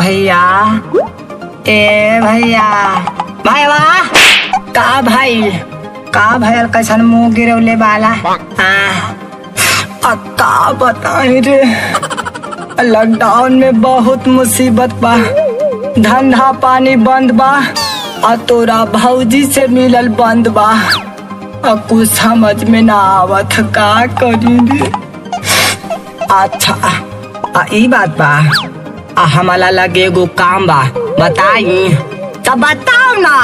भैया, ए भैया, भाई वाह, का भाई, का भैया कैसन मुंह गिरौले वाला, का बताई रे, लॉकडाउन में बहुत मुसीबत बा, धंधा पानी बंद बा, और तोरा भौजी से मिलल बंद बा, और कुछ समझ में ना आवत का करी रे। अच्छा ई बात बा, हमारा लगे एगो काम बा, बताई तब बताओ ना,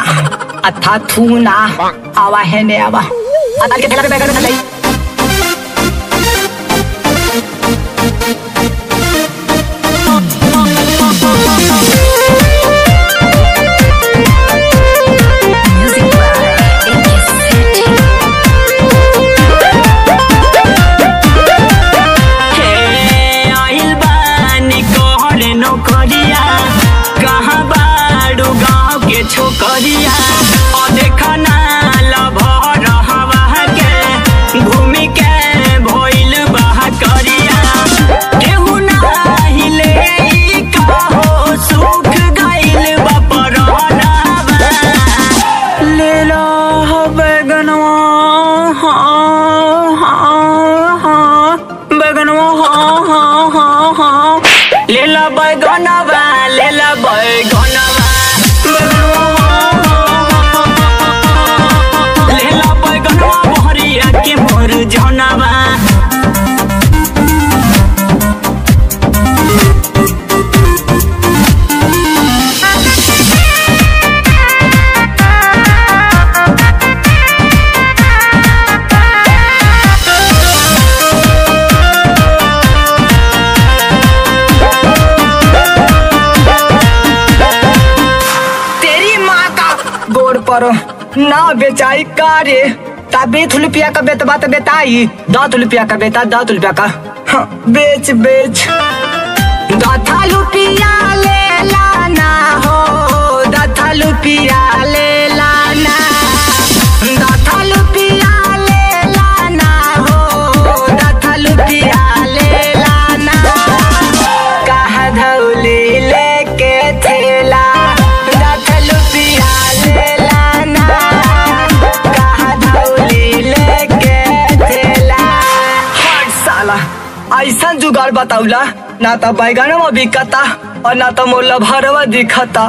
अथा थू ना, आवा है ने आवा, के ठेला पे बैठा नहीं। छोकरिया और देखा ना लभर हवा के घूमी के भइल बहा करिया केहू नाही ले कहो सुख गइल बा परनावा ले लो बैगनवा बैगनवा ले लो बैगनवा ले लो बैगनवा के मोर जौनावा तेरी माँ का गोड़ पर ना बेचाई कारे, बीस रुपया का बेतबा तो बेताई, 10 रुपया का बेता 10 रुपया का, हाँ, बेच 10 रुपया ले लाना हो, 10 रुपया ले लाना, 10 रुपया ले लाना हो, 10 रुपया ले लाना, कहा धौली लेके थेला, 10 रुपया ले लाना, ऐसा जुगाड़ बताऊला ना तो बैगनवा बिकता और ना तो मोला भरवा दिखता।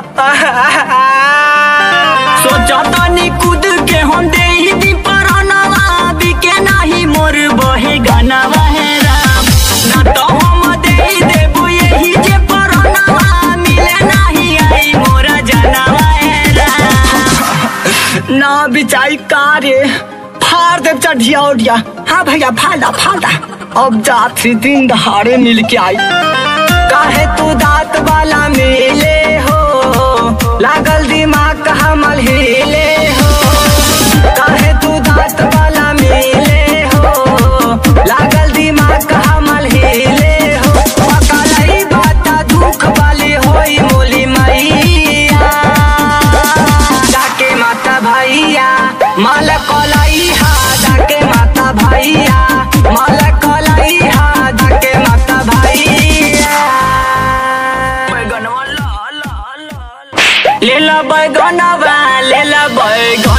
सोचता नी कूद के हम दे दी परनवा बिके नाही मोर बहे गनवा है राम, ना तो हम दे देबो यही जे परनवा मिले नहीं आई मोरा जनवा है राम। ना बिचाई कारे फाड़ दे चढ़िया उड़िया, हाँ भैया फाड़ा फाड़ा, अब जाती दिन दहाड़े मिल के आई, काहे तू दांत वाला मिले हो, लागल दिमाग हमल हिले हो, काहे तू दांत वाला मिले हो, लागल दिमाग हमल हिले हो, पकड़ई बाता दुख वाली होई मोली मैया, जाके माता भैया माल कलाई हा, जाके माता भैया माल कलाई हा, जाके माता भैया ले ला बैगनवा ले ला बैगन